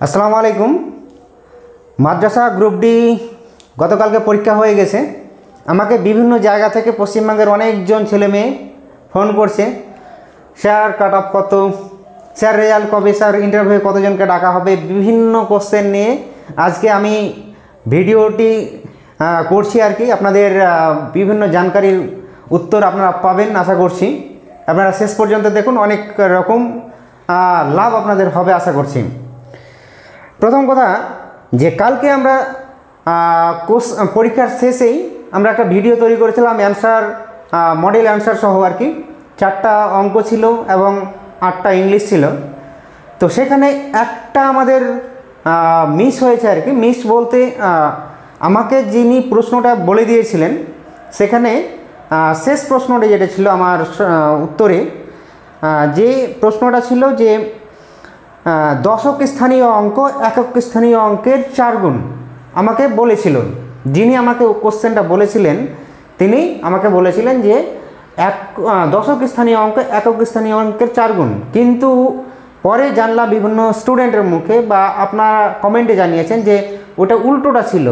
আসসালামু আলাইকুম। মাদ্রাসা group D গতকালকে পরীক্ষা হয়ে গেছে। আমাকে বিভিন্ন জায়গা থেকে পশ্চিমবঙ্গের অনেকজন ছেলে মেয়ে ফোন করছে, স্যার কাট অফ কত, স্যার রেজাল্ট কবে, স্যার ইন্টারভিউ কতজনকে ডাকা হবে, বিভিন্ন কোশ্চেন নিয়ে আজকে আমি ভিডিওটি করছি আর কি। আপনাদের বিভিন্ন জানকারির উত্তর আপনারা পাবেন আশা করছি। আপনারা শেষ পর্যন্ত দেখুন, অনেক রকম লাভ আপনাদের হবে আশা করছি। প্রথম কথা যে কালকে আমরা পরীক্ষার শেষেই আমরা একটা ভিডিও তৈরি করেছিলাম, অ্যান্সার মডেল অ্যান্সার সহ আর কি। 4টা অঙ্ক ছিল এবং 8টা ইংলিশ ছিল। তো সেখানে একটা আমাদের মিস হয়েছে আর কি। মিস বলতে আমাকে যিনি প্রশ্নটা বলে দিয়েছিলেন, সেখানে শেষ প্রশ্নটা যেটা ছিল আমার উত্তরে, যে প্রশ্নটা ছিল যে দশক স্থানীয় অঙ্ক একক স্থানীয় অঙ্কের 4 গুণ আমাকে বলেছিল। যিনি আমাকে কোশ্চেনটা বলেছিলেন তিনি আমাকে বলেছিলেন যে দশক স্থানীয় অঙ্ক একক স্থানীয় অঙ্কের 4 গুণ। কিন্তু পরে জানলাম বিভিন্ন স্টুডেন্টের মুখে বা আপনারা কমেন্টে জানিয়েছেন যে ওটা উল্টোটা ছিল,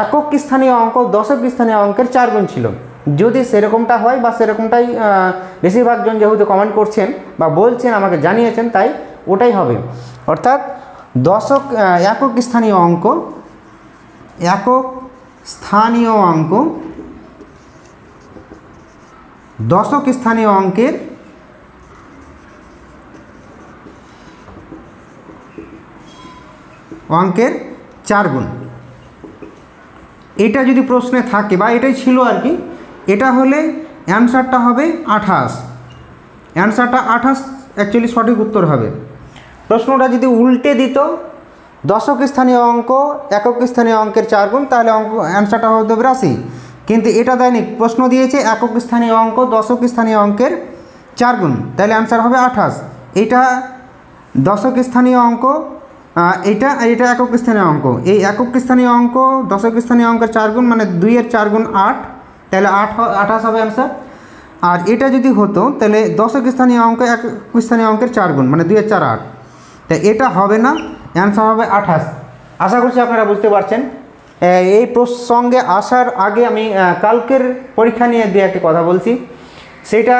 একক স্থানীয় অঙ্ক দশক স্থানীয় অঙ্কের 4 গুণ ছিল। যদি সেরকমটা হয় বা সেরকমটাই বেশিরভাগজন যেহেতু কমেন্ট করছেন বা বলছেন, আমাকে জানিয়েছেন, তাই ওটাই হবে। অর্থাৎ একক স্থানীয় অঙ্ক দশক স্থানীয় অঙ্কের 4 গুণ। এটা যদি প্রশ্নে থাকে বা এটাই ছিল আর কি, এটা হলে অ্যান্সারটা হবে 28। অ্যান্সারটা 28 অ্যাকচুয়ালি সঠিক উত্তর হবে। প্রশ্নটা যদি উল্টে দিত দশক স্থানীয় অঙ্ক একক স্থানীয় অঙ্কের 4 গুণ, তাহলে অ্যান্সারটা হতো 82। কিন্তু এটা দেয়নি, প্রশ্ন দিয়েছে একক স্থানীয় অঙ্ক দশক স্থানীয় অঙ্কের 4 গুণ, তাহলে অ্যান্সার হবে 28। এটা দশক স্থানীয় অঙ্ক, এটা একক স্থানীয় অঙ্ক। এই একক স্থানীয় অঙ্ক দশক স্থানীয় অঙ্কের 4 গুণ মানে 2-এর 4 গুণ 8, তাহলে 28 হবে অ্যান্সার। আর এটা যদি হতো তাহলে দশক স্থানীয় অঙ্ক একক স্থানীয় অঙ্কের 4 গুণ মানে 2-এর 4 8, তাই এটা হবে না, অ্যান্সার হবে 28। আশা করছি আপনারা বুঝতে পারছেন। এই প্রসঙ্গে আসার আগে আমি কালকের পরীক্ষা নিয়ে দিয়ে একটি কথা বলছি, সেটা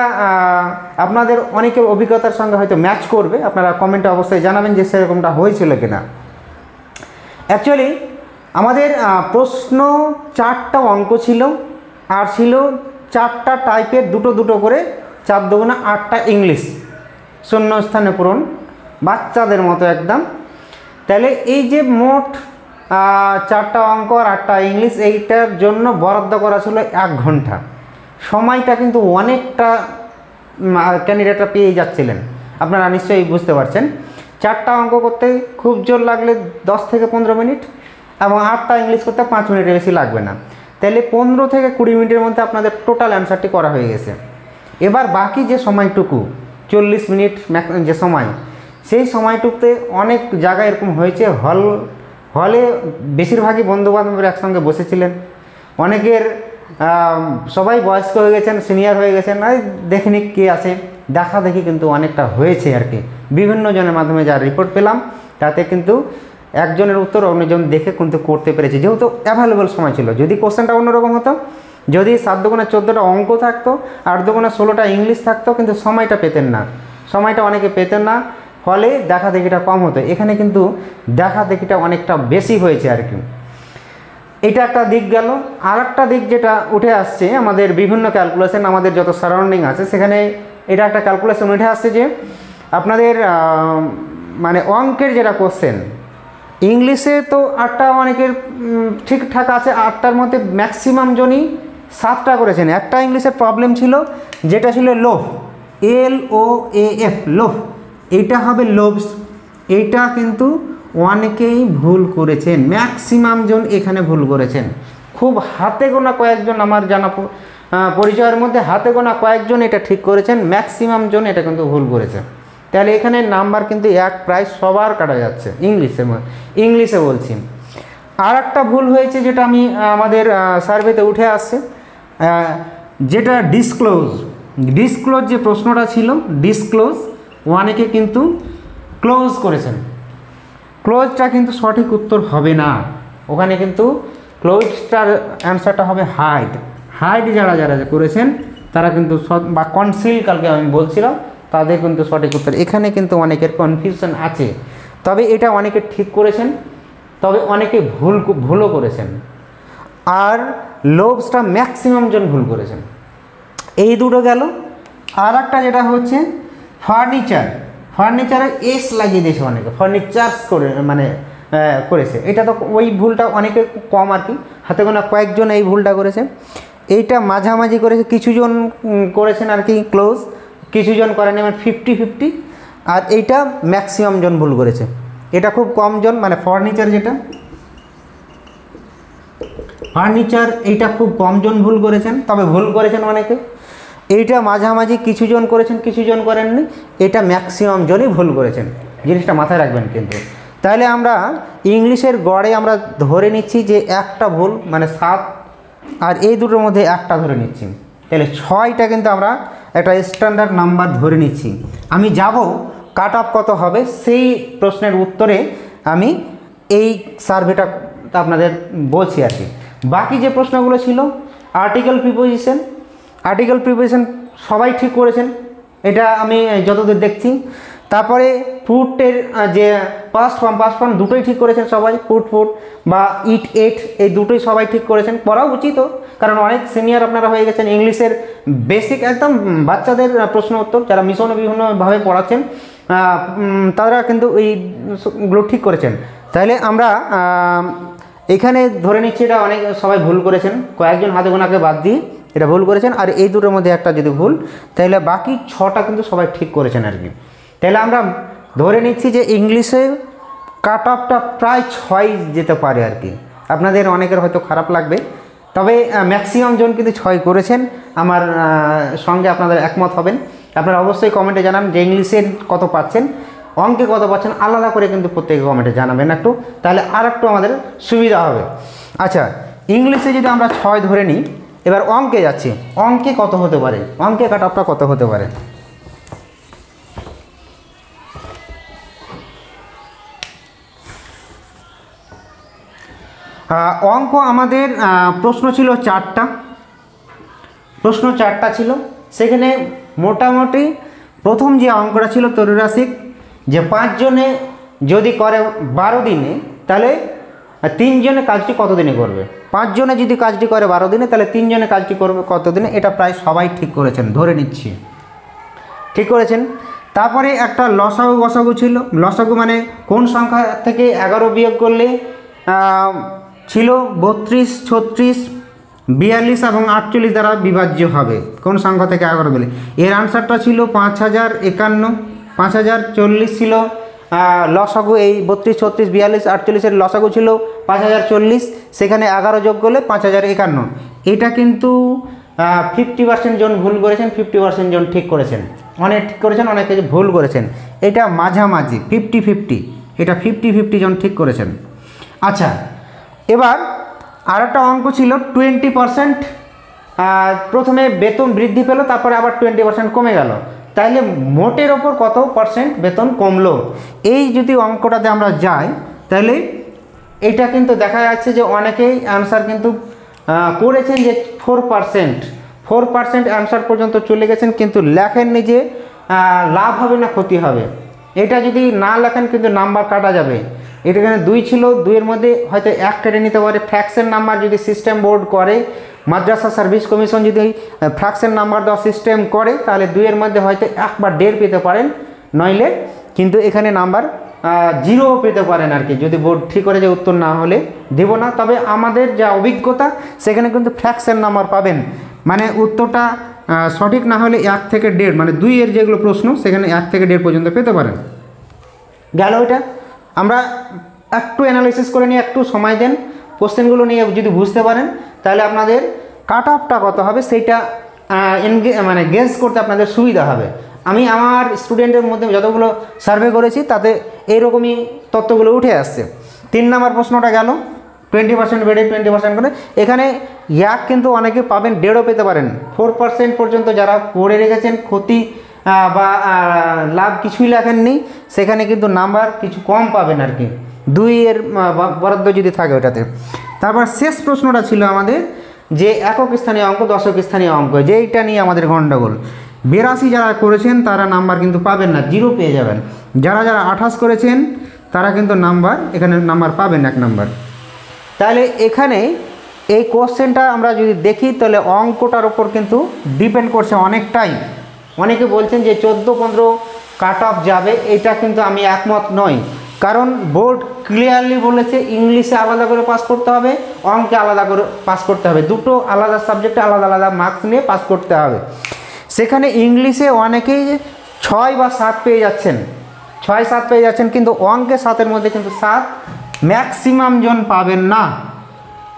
আপনাদের অনেকের অভিজ্ঞতার সঙ্গে হয়তো ম্যাচ করবে। আপনারা কমেন্টে অবশ্যই জানাবেন যে সেরকমটা হয়েছিল কিনা। অ্যাকচুয়ালি আমাদের প্রশ্ন 4টা অঙ্ক ছিল, আর ছিল 4টা টাইপের দুটো করে 4 দুগুণে 8টা ইংলিশ শূন্যস্থানে পূরণ, বাচ্চাদের মতো একদম। তাহলে এই যে মোট 4টা অঙ্ক আর 8টা ইংলিশ, এইটার জন্য বরাদ্দ করা ছিল 1 ঘন্টা। সময়টা কিন্তু অনেকটা ক্যান্ডিডেটরা পেয়ে যাচ্ছিলেন, আপনারা নিশ্চয়ই বুঝতে পারছেন। 4টা অঙ্ক করতে খুব জোর লাগলে 10 থেকে 15 মিনিট, এবং 8টা ইংলিশ করতে 5 মিনিটের বেশি লাগবে না। তাহলে 15 থেকে 20 মিনিটের মধ্যে আপনাদের টোটাল অ্যান্সারটি করা হয়ে গেছে। এবার বাকি যে সময়টুকু 40 মিনিট যে সময়, সেই সময়টুকুতে অনেক জায়গায় এরকম হয়েছে, হলে বেশিরভাগই বন্ধুবান্ধবরা একসঙ্গে বসেছিলেন। অনেকের সবাই বয়স্ক হয়ে গেছেন, সিনিয়র হয়ে গেছেন, আর দেখেনি কে আছে, দেখা দেখি কিন্তু অনেকটা হয়েছে আর কি। বিভিন্ন জনের মাধ্যমে যা রিপোর্ট পেলাম, তাতে কিন্তু একজনের উত্তর অন্যজন দেখে কিন্তু করতে পেরেছে, যেহেতু অ্যাভেলেবল সময় ছিল। যদি কোশ্চেনটা অন্যরকম হতো, যদি 7 দুগুণে 14টা অঙ্ক থাকতো, 8 দুগুণে 16টা ইংলিশ থাকতো, কিন্তু সময়টা পেতেন না, সময়টা অনেকে পেতেন না, ফলে দেখা দেখিটা কম হতো। এখানে কিন্তু দেখা দেখিটা অনেকটা বেশি হয়েছে আর কি। এটা একটা দিক গেল। আর একটা দিক যেটা উঠে আসছে আমাদের বিভিন্ন ক্যালকুলেশন, আমাদের যত সারাউন্ডিং আছে সেখানে এটা একটা ক্যালকুলেশন উঠে আসছে যে আপনাদের মানে অঙ্কের যেটা কোশ্চেন, ইংলিশে তো 8টা অনেকের ঠিকঠাক আছে, 8টার মধ্যে ম্যাক্সিমাম জনই 7টা করেছেন। একটা ইংলিশের প্রবলেম ছিল, যেটা ছিল লোভ, LOAF, লোভ। এইটা হবে লোভস। এইটা কিন্তু অনেকেই ভুল করেছেন, ম্যাক্সিমাম জন এখানে ভুল করেছেন। খুব হাতে গোনা কয়েকজন, আমার জানা পরিচয়ের মধ্যে হাতে গোনা কয়েকজন এটা ঠিক করেছেন, ম্যাক্সিমাম জন এটা কিন্তু ভুল করেছে। তাহলে এখানে নাম্বার কিন্তু প্রায় সবার কাটা যাচ্ছে ইংলিশে বলছি। আর একটা ভুল হয়েছে যেটা আমি আমাদের সার্ভেতে উঠে আসছে, যেটা ডিসক্লোজ যে প্রশ্নটা ছিল, ডিসক্লোজ অনেকে কিন্তু ক্লোজ করেছেন। ক্লোজটা কিন্তু সঠিক উত্তর হবে না, ওখানে কিন্তু ক্লোজটার অ্যান্সারটা হবে হাইড। হাইড যারা যারা করেছেন তারা কিন্তু বা কনসিল কালকে আমি বলছিলাম, তাদের কিন্তু সঠিক উত্তর। এখানে কিন্তু অনেকের কনফিউশন আছে, তবে এটা অনেকে ঠিক করেছেন, তবে অনেকে ভুলও করেছেন। আর লোভসটা ম্যাক্সিমাম জন ভুল করেছেন। এই দুটো গেল। আর একটা যেটা হচ্ছে ফার্নিচার, ফার্নিচারে এস লাগিয়ে দিয়েছে অনেকে, ফার্নিচার্স করে মানে করেছে। এটা তো ওই ভুলটা অনেকে কম আর কি, হাতে গোনা কয়েকজন এই ভুলটা করেছে। এইটা মাঝামাঝি করেছে, কিছুজন করেছেন আর কি ক্লোজ, কিছুজন করেনি, মানে 50-50। আর এইটা ম্যাক্সিমাম জন ভুল করেছে, এটা খুব কম জন, মানে ফার্নিচার যেটা ফার্নিচার এইটা খুব কম জন ভুল করেছেন, তবে ভুল করেছেন অনেকে। এইটা মাঝামাঝি কিছুজন করেছেন, কিছুজন করেননি, এটা ম্যাক্সিমাম জনই ভুল করেছেন, জিনিসটা মাথায় রাখবেন কিন্তু। তাহলে আমরা ইংলিশের গড়ে আমরা ধরে নিচ্ছি যে একটা ভুল মানে 7, আর এই দুটোর মধ্যে একটা ধরে নিচ্ছি, তাহলে 6টা কিন্তু আমরা একটা স্ট্যান্ডার্ড নাম্বার ধরে নিচ্ছি। আমি যাব কাট অফ কত হবে সেই প্রশ্নের উত্তরে আমি এই সার্ভেটা আপনাদের বলছি আর কি। বাকি যে প্রশ্নগুলো ছিল আর্টিকেল প্রিপোজিশন, আর্টিকেল প্রিপোজিশন সবাই ঠিক করেছেন, এটা আমি যতদূর দেখছি। তারপরে ফুটের যে পাস্ট ফর্ম দুটোই ঠিক করেছেন সবাই, ফুট বা ইট এট এই দুটোই সবাই ঠিক করেছেন, করা উচিতও, কারণ অনেক সিনিয়র আপনারা হয়ে গেছেন। ইংলিশের বেসিক একদম বাচ্চাদের প্রশ্ন উত্তর যারা মিশনে বিভিন্নভাবে পড়াচ্ছেন তারা কিন্তু এইগুলো ঠিক করেছেন। তাহলে আমরা এখানে ধরে নিচ্ছি এটা অনেক সবাই ভুল করেছেন, কয়েকজন হাতে গোনাকে বাদ দিয়ে এটা ভুল করেছেন, আর এই দুটোর মধ্যে একটা যদি ভুল, তাহলে বাকি 6টা কিন্তু সবাই ঠিক করেছেন আর কি। তাহলে আমরা ধরে নিচ্ছি যে ইংলিশে কাট অফটা প্রায় 6 যেতে পারে আর কি। আপনাদের অনেকের হয়তো খারাপ লাগবে, তবে ম্যাক্সিমাম জন কিন্তু 6 করেছেন, আমার সঙ্গে আপনাদের একমত হবেন। আপনারা অবশ্যই কমেন্টে জানান যে ইংলিশে কত পাচ্ছেন, অঙ্কে কত পাচ্ছেন, আলাদা করে কিন্তু প্রত্যেকে কমেন্টে জানাবেন একটু, তাহলে আর একটু আমাদের সুবিধা হবে। আচ্ছা, ইংলিশে যদি আমরা 6 ধরে নিই, এবার অঙ্কে যাচ্ছি, অঙ্কে কত হতে পারে, অঙ্কে কাট অফটা কত হতে পারে? অঙ্ক আমাদের প্রশ্ন ছিল 4টা, প্রশ্ন 4টা ছিল। সেখানে মোটামুটি প্রথম যে অঙ্কটা ছিল তরুরাশিক, যে 5 জনে যদি করে 12 দিনে, তাহলে 3 জনে কাজটি কত দিনে করবে। 5 জনে যদি কাজটি করে 12 দিনে, তাহলে 3 জনে কাজটি করবে কত দিনে। এটা প্রায় সবাই ঠিক করেছেন, ধরে নিচ্ছি ঠিক করেছেন। তারপরে একটা লসাগু গসাগু ছিল, লসাগু মানে কোন সংখ্যা থেকে 11 বিয়োগ করলে ছিল 32, 36, 42 এবং 48 দ্বারা বিভাজ্য হবে, কোন সংখ্যা থেকে 11 বলে। এর আনসারটা ছিল 5051, 5040 ছিল লসাগু। এই 32, 36, 42, 48 লসাগু ছিল 5040, সেখানে 11 যোগ করলে 5051। এটা কিন্তু 50% জন ভুল করেছেন, 50% জন ঠিক করেছেন। অনেক ঠিক করেছেন, অনেকে ভুল করেছেন। এটা মাঝামাঝি 50-50, এটা 50-50 জন ঠিক করেছেন। আচ্ছা, এবার আর একটা অঙ্ক ছিল 20%, প্রথমে বেতন বৃদ্ধি পেল, তারপরে আবার 20% কমে গেল, তাইলে মোটের ওপর কত পার্সেন্ট বেতন কমলো। এই যদি অঙ্কটাতে আমরা যাই, তাহলে এটা কিন্তু দেখা যাচ্ছে যে অনেকেই অ্যান্সার কিন্তু করেছেন যে 4% অ্যান্সার পর্যন্ত চলে গেছেন, কিন্তু লেখেননি যে লাভ হবে না ক্ষতি হবে। এটা যদি না লেখেন কিন্তু নাম্বার কাটা যাবে। এটা এখানে 2 ছিল, 2-এর মধ্যে হয়তো 1 কেটে নিতে পারে। ফ্র্যাকশন নাম্বার যদি সিস্টেম বোর্ড করে, মাদ্রাসা সার্ভিস কমিশন যদি ফ্র্যাকশন নাম্বার দেওয়া সিস্টেম করে, তাহলে 2-এর মধ্যে হয়তো 1 বা 1.5 পেতে পারেন, নইলে কিন্তু এখানে নাম্বার 0 পেতে পারেন আর কি, যদি বোর্ড ঠিক করে যে উত্তর না হলে দেব না। তবে আমাদের যা অভিজ্ঞতা, সেখানে কিন্তু ফ্র্যাকশন নাম্বার পাবেন, মানে উত্তরটা সঠিক না হলে 1 থেকে 1.5, মানে 2-এর যেগুলো প্রশ্ন সেখানে 1 থেকে 1.5 পর্যন্ত পেতে পারেন। গেল এটা। আমরা একটু অ্যানালাইসিস করে নিয়ে একটু সময় দেন, কোশ্চেনগুলো নিয়ে যদি বুঝতে পারেন, তাহলে আপনাদের কাট অফটা কত হবে সেইটা মানে গেস করতে আপনাদের সুবিধা হবে। আমি আমার স্টুডেন্টের মধ্যে যতগুলো সার্ভে করেছি তাতে এইরকমই তথ্যগুলো উঠে আসছে। 3 নম্বর প্রশ্নটা গেল 20% বেড়ে 20% করে, এখানে কিন্তু অনেকে পাবেন, 1.5 পেতে পারেন। 4% পর্যন্ত যারা পড়ে রেখেছেন, ক্ষতি বা লাভ কিছুই লেখেননি, সেখানে কিন্তু নাম্বার কিছু কম পাবেন আর কি। 2 বরাদ্দ যদি থাকে ওটাতে। তারপর শেষ প্রশ্নটা ছিল আমাদের যে একক স্থানীয় অঙ্ক, দশক স্থানীয় অঙ্ক, যেইটা নিয়ে আমাদের গণ্ডগোল। 82 যারা করেছেন তারা নাম্বার কিন্তু পাবেন না, 0 পেয়ে যাবেন। যারা 28 করেছেন তারা কিন্তু এখানে নাম্বার পাবেন 1 নাম্বার। তাহলে এখানে এই কোশ্চেনটা আমরা যদি দেখি তাহলে অঙ্কটার ওপর কিন্তু ডিপেন্ড করছে অনেকটাই। অনেকে বলছেন যে 14-15 কাট অফ যাবে, এটা কিন্তু আমি একমত নই। কারণ বোর্ড ক্লিয়ারলি বলেছে ইংলিশে আলাদা করে পাস করতে হবে, অঙ্কে আলাদা করে পাস করতে হবে, দুটো আলাদা সাবজেক্টে আলাদা আলাদা মার্কস নিয়ে পাস করতে হবে। সেখানে ইংলিশে অনেকেই 6 বা 7 পেয়ে যাচ্ছেন, 6-7 পেয়ে যাচ্ছেন, কিন্তু অঙ্কে 7-এর মধ্যে কিন্তু 7 ম্যাক্সিমাম জন পাবেন না,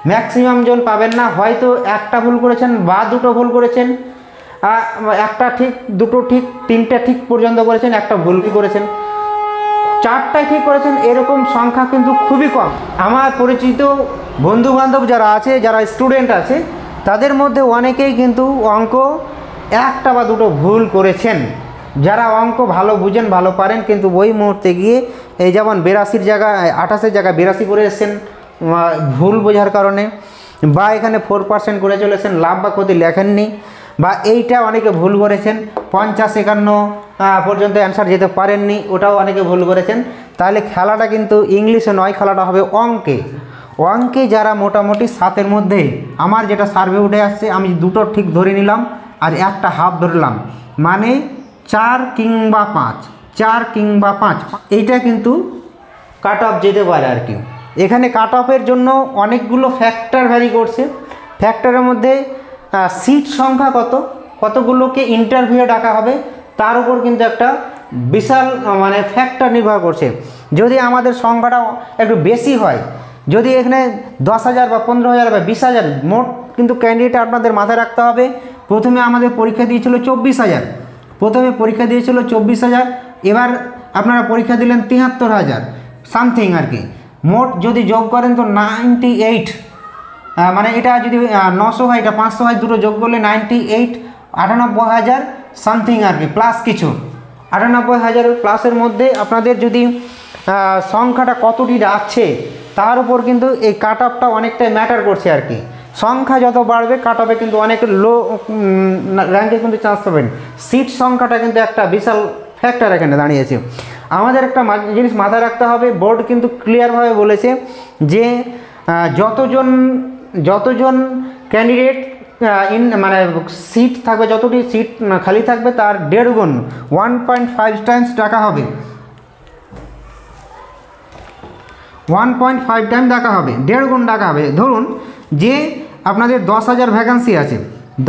ম্যাক্সিমাম জন পাবেন না। হয়তো একটা ভুল করেছেন বা দুটো ভুল করেছেন, একটা ঠিক, দুটো ঠিক, 3টে ঠিক পর্যন্ত করেছেন, একটা ভুল করেছেন, 4টাই ঠিক করেছেন, এরকম সংখ্যা কিন্তু খুবই কম। আমার পরিচিত বন্ধুবান্ধব যারা আছে, যারা স্টুডেন্ট আছে, তাদের মধ্যে অনেকেই কিন্তু অঙ্ক 1টা বা 2টো ভুল করেছেন। যারা অঙ্ক ভালো বুঝেন, ভালো পারেন, কিন্তু ওই মুহূর্তে গিয়ে এই যেমন 82-র জায়গায় 28-এর জায়গায় 82 করে এসেছেন ভুল বোঝার কারণে, বা এখানে 4% করে চলেছেন, লাভ বা ক্ষতি লেখেননি, বা এইটা অনেকে ভুল করেছেন, 50-51 পর্যন্ত অ্যান্সার যেতে পারেননি, ওটাও অনেকে ভুল করেছেন। তাহলে খেলাটা কিন্তু ইংলিশে নয়, খেলাটা হবে অঙ্কে। অঙ্কে যারা মোটামুটি 7-এর মধ্যে, আমার যেটা সার্ভে উঠে আসছে, আমি 2টো ঠিক ধরে নিলাম আর 1টা হাফ ধরলাম, মানে 4 কিংবা 5, 4 কিংবা 5, এইটা কিন্তু কাট অফ যেতে পারে আর কি। এখানে কাট অফের জন্য অনেকগুলো ফ্যাক্টর ভ্যারি করছে। ফ্যাক্টরের মধ্যে সিট সংখ্যা কতগুলোকে ইন্টারভিউ ডাকা হবে, তার উপর কিন্তু একটা বিশাল মানে ফ্যাক্টর নির্ভর করছে। যদি আমাদের সংখ্যাটা একটু বেশি হয়, যদি এখানে 10,000 বা 15,000 বা 20,000 মোট কিন্তু ক্যান্ডিডেট আপনাদের মাথায় রাখতে হবে। প্রথমে আমাদের পরীক্ষা দিয়েছিল 24,000, প্রথমে পরীক্ষা দিয়েছিল 24,000, এবার আপনারা পরীক্ষা দিলেন 73,000 সামথিং আর কি। মোট যদি যোগ করেন তো 98, মানে এটা যদি 900 হয়, এটা 500 হয়, দুটো যোগ করলে 98, 98,000 সামথিং আর কি, প্লাস কিছু 98,000 প্লাসের মধ্যে আপনাদের যদি সংখ্যাটা কতটি রাখছে তার উপর কিন্তু এই কাট অফটা অনেকটাই ম্যাটার করছে আর কি। সংখ্যা যত বাড়বে কাট অফে কিন্তু অনেক লো র্যাঙ্কে কিন্তু চান্স পাবেন। সিট সংখ্যাটা কিন্তু একটা বিশাল ফ্যাক্টর এখানে দাঁড়িয়েছে। আমাদের একটা জিনিস মাথায় রাখতে হবে, বোর্ড কিন্তু ক্লিয়ারভাবে বলেছে যে যতজন ক্যান্ডিডেট মানে সিট থাকবে, যতটি সিট খালি থাকবে তার 1.5 গুণ 1.5 টাইমস টাকা হবে, 1.5 টাইম টাকা হবে, 1.5 গুণ টাকা হবে। ধরুন যে আপনাদের 10,000 ভ্যাকান্সি আছে,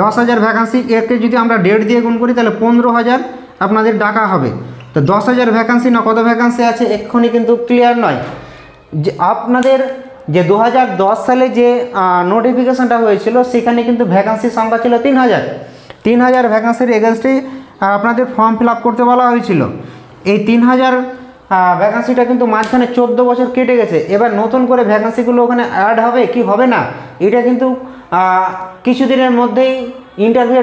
10,000 ভ্যাকান্সি, একে যদি আমরা 1.5 দিয়ে গুণ করি তাহলে 15,000 আপনাদের টাকা হবে। তো 10,000 ভ্যাকান্সি না কত ভ্যাকান্সি আছে এক্ষুনি কিন্তু ক্লিয়ার নয়। যে আপনাদের যে 2010 সালে যে নোটিফিকেশনটা হয়েছিল সেখানে কিন্তু ভ্যাকান্সির সংখ্যা ছিল 3,000 ভ্যাকান্সির এগেনস্টে আপনাদের ফর্ম ফিল আপ করতে বলা হয়েছিল। এই 3,000 ভ্যাকান্সিটা কিন্তু মাঝখানে 14 বছর কেটে গেছে। এবার নতুন করে ভ্যাকান্সিগুলো ওখানে অ্যাড হবে কি হবে না, এটা কিন্তু কিছুদিনের মধ্যেই ইন্টারভিউ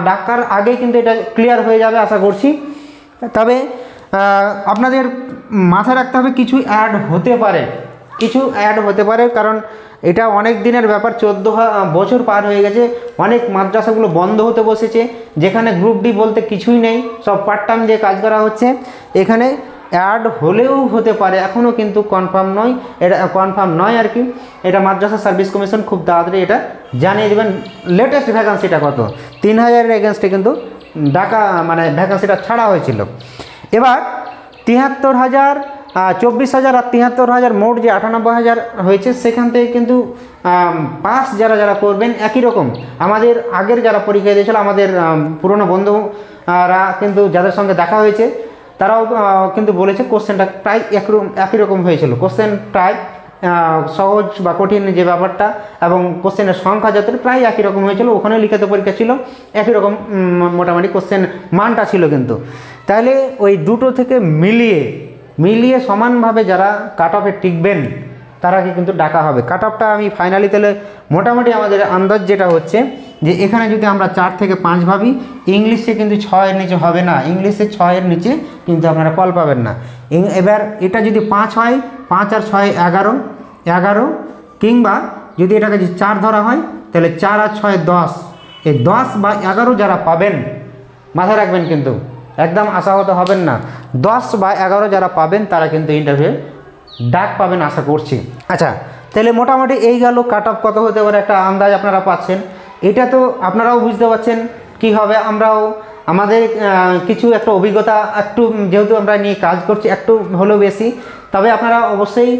ডাকার আগেই কিন্তু এটা ক্লিয়ার হয়ে যাবে আশা করছি। তবে আপনাদের মাথায় রাখতে হবে কিছু অ্যাড হতে পারে, কারণ এটা অনেক দিনের ব্যাপার, 14 বছর পার হয়ে গেছে, অনেক মাদ্রাসাগুলো বন্ধ হতে বসেছে, যেখানে গ্রুপ ডি বলতে কিছুই নেই, সব পার্ট টাইম দিয়ে কাজ করা হচ্ছে। এখানে অ্যাড হলেও হতে পারে, এখনও কিন্তু কনফার্ম নয় আর কি। এটা মাদ্রাসা সার্ভিস কমিশন খুব তাড়াতাড়ি এটা জানিয়ে দেবেন লেটেস্ট ভ্যাকান্সিটা কত। 3,000-এর এগেনস্টে কিন্তু ডাকা মানে ভ্যাকান্সিটা ছাড়া হয়েছিল। এবার 73,000, 24,000 আর 73,000 মোট যে 98,000 হয়েছে, সেখান থেকে কিন্তু পাস যারা করবেন একই রকম। আমাদের আগের যারা পরীক্ষা দিয়েছিল, আমাদের পুরনো বন্ধুরা কিন্তু যাদের সঙ্গে দেখা হয়েছে তারাও কিন্তু বলেছে কোশ্চেনটা প্রায় একই রকম হয়েছিল। কোশ্চেন প্রায় সহজ বা কঠিন যে ব্যাপারটা এবং কোশ্চেনের সংখ্যা যত প্রায় একই রকম হয়েছিল। ওখানে লিখিত পরীক্ষা ছিল একই রকম, মোটামুটি কোশ্চেন মানটা ছিল কিন্তু। তাহলে ওই দুটো থেকে মিলিয়ে সমানভাবে যারা কাট অফে টিকবেন তারাকে কিন্তু ডাকা হবে। কাট অফটা আমি ফাইনালি তাহলে মোটামুটি আমাদের আন্দাজ যেটা হচ্ছে যে এখানে যদি আমরা 4 থেকে 5 ভাবি, ইংলিশে কিন্তু 6-এর নিচে হবে না, ইংলিশে 6-এর নিচে কিন্তু আপনারা কল পাবেন না। এবার এটা যদি 5 হয়, 5 আর 6 11, 11, কিংবা যদি এটাকে যদি 4 ধরা হয় তাহলে 4 আর 6 10, এই 10 বা 11 যারা পাবেন মাথায় রাখবেন, কিন্তু একদম আশাহত হবেন না, 10 বা 11 যারা পাবেন তারা কিন্তু ইন্টারভিউ ডাক পাবেন আশা করছি। আচ্ছা, তাহলে মোটামুটি এই গেল কাট অফ কত হতে পারে একটা আন্দাজ আপনারা পাচ্ছেন। এটা তো আপনারাও বুঝতে পারছেন কি হবে, আমরাও আমাদের কিছু একটা অভিজ্ঞতা একটু যেহেতু আমরা নিয়ে কাজ করছি একটু হলেও বেশি, তবে আপনারা অবশ্যই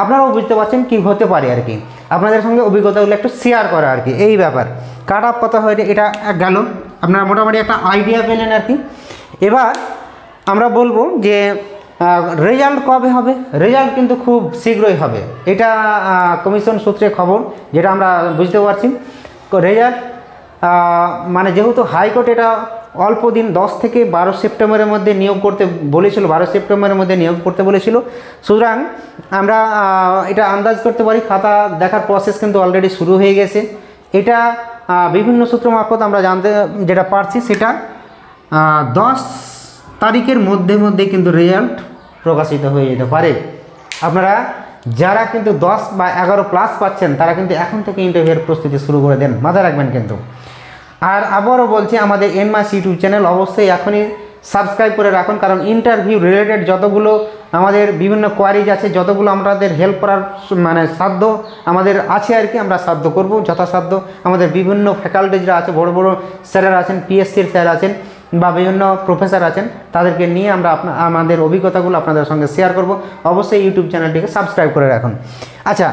আপনারাও বুঝতে পারছেন কি হতে পারে আর কি, আপনাদের সঙ্গে অভিজ্ঞতাগুলো একটু শেয়ার করা আর কি, এই ব্যাপার। কাট অফ কত হয় এটা গেল, আপনারা মোটামুটি একটা আইডিয়া পেলেন আর কি। এবার আমরা বলবো যে রেজাল্ট কবে হবে। রেজাল্ট কিন্তু খুব শীঘ্রই হবে, এটা কমিশন সূত্রে খবর যেটা আমরা বুঝতে পারছি। রেজাল্ট মানে যেহেতু হাইকোর্ট এটা অল্প দিন 10 থেকে 12 সেপ্টেম্বরের মধ্যে নিয়োগ করতে বলেছিল, 12 সেপ্টেম্বরের মধ্যে নিয়োগ করতে বলেছিল, সুতরাং আমরা এটা আন্দাজ করতে পারি খাতা দেখার প্রসেস কিন্তু অলরেডি শুরু হয়ে গেছে। এটা বিভিন্ন সূত্র মারফত আমরা জানতে যেটা পারছি সেটা 10 তারিখের মধ্যে কিন্তু রেজাল্ট প্রকাশিত হয়ে যেতে পারে। আপনারা যারা কিন্তু 10 বা 11 প্লাস পাচ্ছেন তারা কিন্তু এখন থেকে ইন্টারভিউয়ের প্রস্তুতি শুরু করে দেন, মাথায় রাখবেন কিন্তু। আর আবারও বলছি, আমাদের এনমাস ইউটিউব চ্যানেল অবশ্যই এখনই সাবস্ক্রাইব করে রাখুন, কারণ ইন্টারভিউ রিলেটেড যতগুলো আমাদের বিভিন্ন কোয়ারিজ আছে, যতগুলো আমাদের হেল্প করার মানে সাধ্য আমাদের আছে আর কি, আমরা সাধ্য করব যথাসাধ্য। আমাদের বিভিন্ন ফ্যাকাল্টিজরা আছে, বড় বড় স্যারেরা আছেন, পিএসসির স্যার আছেন বা বিভিন্ন প্রফেসর আছেন, তাদেরকে নিয়ে আমরা আমাদের অভিজ্ঞতাগুলো আপনাদের সঙ্গে শেয়ার করব। অবশ্যই ইউটিউব চ্যানেলটিকে সাবস্ক্রাইব করে রাখুন। আচ্ছা,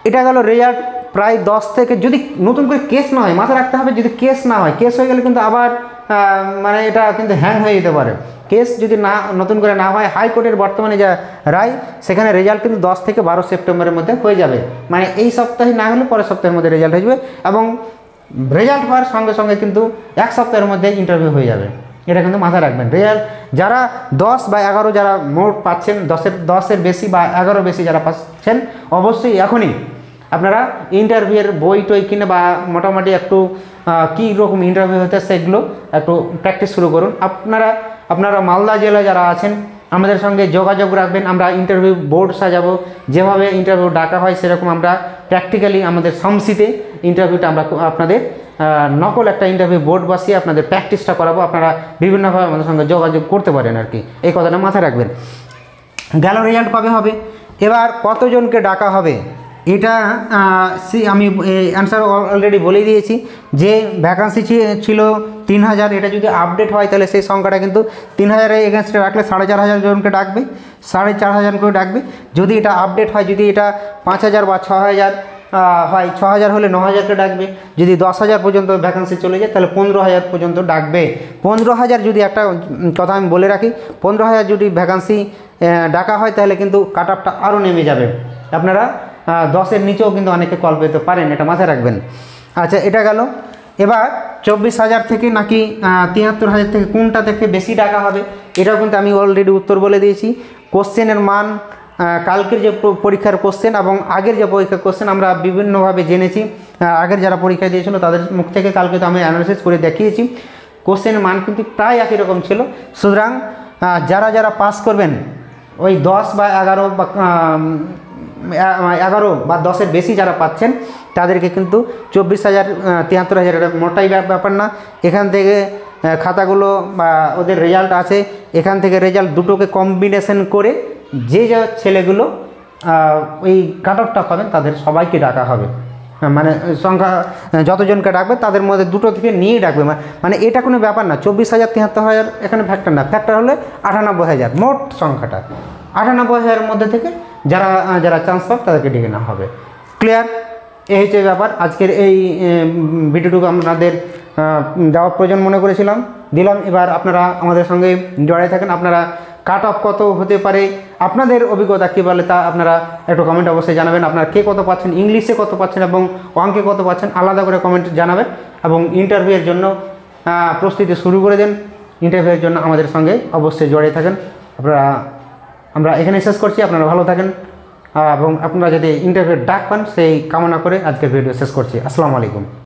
এটা গেল রেজাল্ট প্রায় 10 থেকে, যদি নতুন করে কেস না হয়, মাথায় রাখতে হবে, যদি কেস না হয়, কেস হয়ে গেলে কিন্তু আবার মানে এটা কিন্তু হ্যাং হয়ে যেতে পারে। কেস যদি না নতুন করে না হয়, হাইকোর্টের বর্তমানে যা রায় সেখানে রেজাল্ট কিন্তু 10 থেকে 12 সেপ্টেম্বরের মধ্যে হয়ে যাবে, মানে এই সপ্তাহে না হলে পরের সপ্তাহের মধ্যে রেজাল্ট হয়ে যাবে, এবং রেজাল্ট হওয়ার সঙ্গে সঙ্গে কিন্তু 1 সপ্তাহের মধ্যে ইন্টারভিউ হয়ে যাবে, এটা কিন্তু মাথায় রাখবেন। রেজাল্ট যারা 10 বা 11 যারা মোট পাচ্ছেন, 10-এর বেশি বা 11 বেশি যারা পাচ্ছেন, অবশ্যই এখনই আপনারা ইন্টারভিউয়ের বই টই কিনে বা মোটামুটি একটু কী রকম ইন্টারভিউ হতে সেগুলো একটু প্র্যাকটিস শুরু করুন। আপনারা মালদা জেলায় যারা আছেন আমাদের সঙ্গে যোগাযোগ রাখবেন, আমরা ইন্টারভিউ বোর্ড সাজাবো, যেভাবে ইন্টারভিউ ডাকা হয় সেরকম আমরা প্র্যাকটিক্যালি আমাদের সামসিতে ইন্টারভিউটা আমরা আপনাদের নকল একটা ইন্টারভিউ বোর্ড বসিয়ে আপনাদের প্র্যাকটিসটা করাবো, আপনারা বিভিন্নভাবে আমাদের সঙ্গে যোগাযোগ করতে পারেন আর কি, এই কথাটা মাথায় রাখবেন। গেল রেজাল্ট কবে হবে, এবার কতজনকে ডাকা হবে এটা আমি অ্যান্সার অলরেডি বলে দিয়েছি। যে ভ্যাকান্সি ছিল 3000, এটা যদি আপডেট হয় তাহলে সেই সংখ্যাটা কিন্তু 3000-এর এগেনস্টে রাখলে 4500 জনকে ডাকবে, 4500 করে ডাকবে। যদি এটা আপডেট হয়, যদি এটা 5000 বা 6000 হয়, 6000 হলে 9000কে ডাকবে। যদি 10,000 পর্যন্ত ভ্যাকান্সি চলে যায় তাহলে 15,000 পর্যন্ত ডাকবে। 15,000 যদি একটা কথা আমি বলে রাখি, 15,000 যদি ভ্যাকান্সি ডাকা হয় তাহলে কিন্তু কাট অফটা আরও নেমে যাবে, আপনারা 10-এর নিচেও কিন্তু অনেকে কল পেতে পারেন, এটা মাথায় রাখবেন। আচ্ছা, এটা গেল। এবার 24,000 থেকে নাকি 73,000 থেকে কোনটা থেকে বেশি ডাকা হবে, এটাও কিন্তু আমি অলরেডি উত্তর বলে দিয়েছি। কোশ্চেনের মান, কালকের যে পরীক্ষার কোশ্চেন এবং আগের যে পরীক্ষার কোশ্চেন আমরা বিভিন্নভাবে জেনেছি, আগের যারা পরীক্ষা দিয়েছিল তাদের মুখ থেকে কালকে তো আমি অ্যানালিসিস করে দেখিয়েছি, কোশ্চেনের মান কিন্তু প্রায় একই রকম ছিল। সুতরাং যারা পাস করবেন ওই 10 বা 11 বা 10-এর বেশি যারা পাচ্ছেন তাদেরকে কিন্তু 24,000 73,000 এটা মোটাই ব্যাপার না। এখান থেকে খাতাগুলো বা ওদের রেজাল্ট আছে, এখান থেকে রেজাল্ট দুটোকে কম্বিনেশন করে যে ছেলেগুলো ওই কাট অফটা পাবেন তাদের সবাইকে ডাকা হবে, মানে সংখ্যা যতজনকে ডাকবে তাদের মধ্যে দুটো থেকে নিয়েই ডাকবে, মানে এটা কোনো ব্যাপার না। 24,000 73,000 এখানে ফ্যাক্টর না, ফ্যাক্টর হলে 98,000 মোট সংখ্যাটা, 98,000-এর মধ্যে থেকে যারা চান্স পাবে তাদেরকে ডেকে নেওয়া হবে। ক্লিয়ার? এই হচ্ছে ব্যাপার। আজকের এই ভিডিওটুকু আপনাদের দেওয়ার প্রয়োজন মনে করেছিলাম, দিলাম। এবার আপনারা আমাদের সঙ্গে জড়াই থাকেন, আপনারা কাট অফ কত হতে পারে, আপনাদের অভিজ্ঞতা কী বলে তা আপনারা একটু কমেন্ট অবশ্যই জানাবেন। আপনারা কে কত পাচ্ছেন, ইংলিশে কত পাচ্ছেন এবং অঙ্কে কত পাচ্ছেন, আলাদা করে কমেন্ট জানাবেন। এবং ইন্টারভিউয়ের জন্য প্রস্তুতি শুরু করে দেন। ইন্টারভিউয়ের জন্য আমাদের সঙ্গে অবশ্যই জড়িয়ে থাকেন। আমরা এখানে শেষ করছি, আপনারা ভালো থাকেন এবং আপনারা যদি ইন্টারভিউর ডাক পান সেই কামনা করে আজকের ভিডিও শেষ করছি। আসসালামু আলাইকুম।